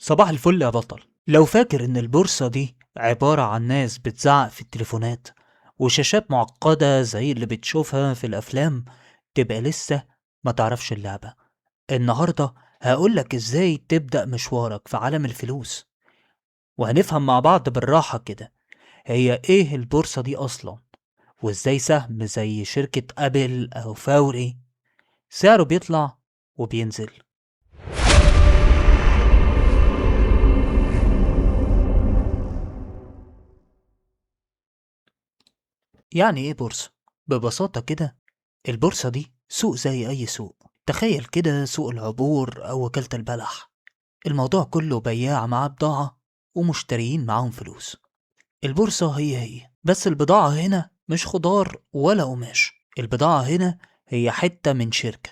صباح الفل يا بطل. لو فاكر ان البورصة دي عبارة عن ناس بتزعق في التليفونات وشاشات معقدة زي اللي بتشوفها في الافلام، تبقى لسه ما تعرفش اللعبة. النهاردة هقولك ازاي تبدأ مشوارك في عالم الفلوس، وهنفهم مع بعض بالراحة كده هي ايه البورصة دي اصلا، وازاي سهم زي شركة ابل او فوري سعره بيطلع وبينزل. يعني ايه بورصة؟ ببساطة كده، البورصة دي سوق زي أي سوق. تخيل كده سوق العبور أو وكالة البلح. الموضوع كله بياع معاه بضاعة ومشتريين معاهم فلوس. البورصة هي بس البضاعة هنا مش خضار ولا قماش. البضاعة هنا هي حتة من شركة.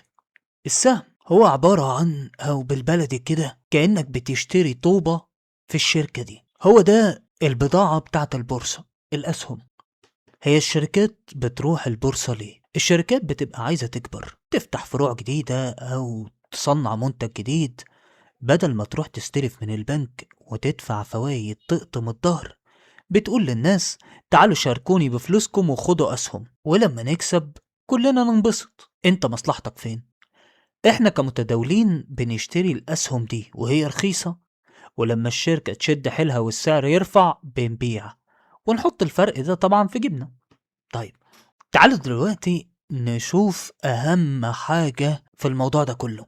السهم هو عبارة عن، أو بالبلدي كده، كأنك بتشتري طوبة في الشركة دي. هو ده البضاعة بتاعت البورصة، الأسهم. هي الشركات بتروح البورصة ليه؟ الشركات بتبقى عايزة تكبر، تفتح فروع جديدة أو تصنع منتج جديد. بدل ما تروح تستلف من البنك وتدفع فوايد تقطم الظهر، بتقول للناس تعالوا شاركوني بفلوسكم وخدوا أسهم، ولما نكسب كلنا ننبسط. انت مصلحتك فين؟ احنا كمتداولين بنشتري الأسهم دي وهي رخيصة، ولما الشركة تشد حيلها والسعر يرفع بنبيع ونحط الفرق ده طبعا في جيبنا. طيب، تعالوا دلوقتي نشوف أهم حاجة في الموضوع ده كله،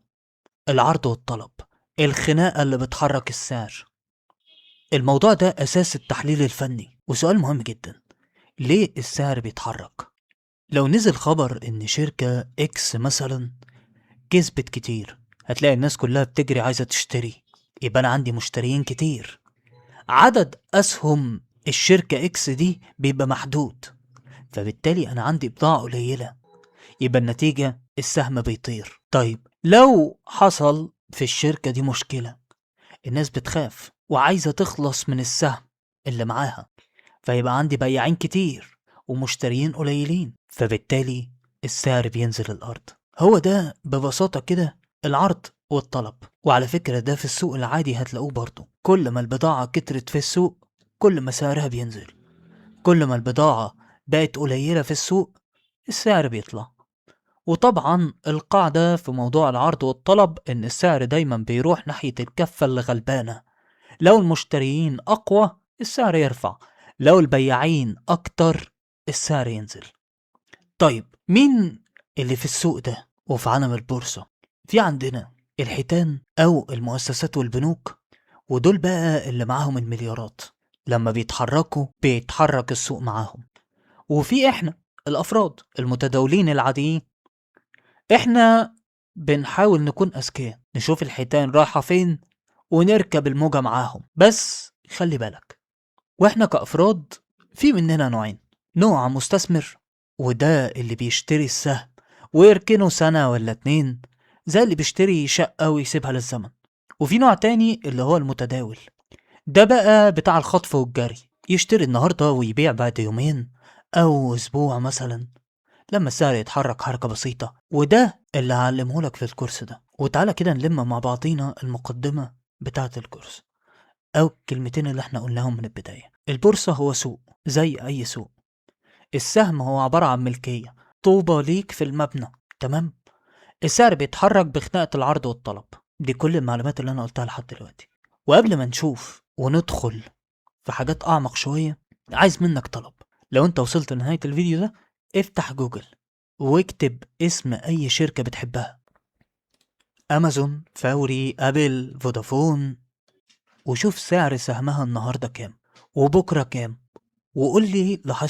العرض والطلب، الخناقة اللي بتحرك السعر. الموضوع ده أساس التحليل الفني، وسؤال مهم جدا: ليه السعر بيتحرك؟ لو نزل خبر إن شركة إكس مثلا كسبت كتير، هتلاقي الناس كلها بتجري عايزة تشتري، يبقى أنا عندي مشتريين كتير. عدد أسهم الشركة إكس دي بيبقى محدود، فبالتالي أنا عندي بضاعة قليلة، يبقى النتيجة السهم بيطير. طيب لو حصل في الشركة دي مشكلة، الناس بتخاف وعايزة تخلص من السهم اللي معاها، فيبقى عندي بياعين كتير ومشتريين قليلين، فبالتالي السعر بينزل الأرض. هو ده ببساطة كده العرض والطلب. وعلى فكرة ده في السوق العادي هتلاقوه برضه، كل ما البضاعة كترت في السوق كل ما سعرها بينزل، كل ما البضاعة بقت قليلة في السوق السعر بيطلع. وطبعا القاعدة في موضوع العرض والطلب إن السعر دايما بيروح ناحية الكفة اللي غلبانة. لو المشتريين أقوى السعر يرفع، لو البياعين أكتر السعر ينزل. طيب مين اللي في السوق ده وفي عالم البورصة؟ في عندنا الحيتان أو المؤسسات والبنوك، ودول بقى اللي معاهم المليارات، لما بيتحركوا بيتحرك السوق معاهم. وفي إحنا الأفراد المتداولين العاديين، احنا بنحاول نكون اذكياء، نشوف الحيتان رايحة فين ونركب الموجة معاهم. بس خلي بالك، واحنا كأفراد في مننا نوعين: نوع مستثمر، وده اللي بيشتري السهم ويركنه سنة ولا اتنين، زي اللي بيشتري شقة ويسيبها للزمن. وفي نوع تاني اللي هو المتداول، ده بقى بتاع الخطف والجري، يشتري النهاردة ويبيع بعد يومين أو أسبوع مثلا لما السعر يتحرك حركة بسيطة. وده اللي هعلمهولك في الكورس ده. وتعالى كده نلم مع بعضينا المقدمة بتاعة الكورس، أو الكلمتين اللي احنا قلناهم من البداية. البورصة هو سوق زي أي سوق. السهم هو عبارة عن ملكية، طوبة ليك في المبنى، تمام؟ السعر بيتحرك بخناقة العرض والطلب. دي كل المعلومات اللي أنا قلتها لحد دلوقتي. وقبل ما نشوف وندخل في حاجات أعمق شوية، عايز منك طلب. لو أنت وصلت لنهاية الفيديو ده، افتح جوجل واكتب اسم أي شركة بتحبها: أمازون، فوري، أبل، فودافون، وشوف سعر سهمها النهاردة كام وبكرة كام، وقول لي لاحظت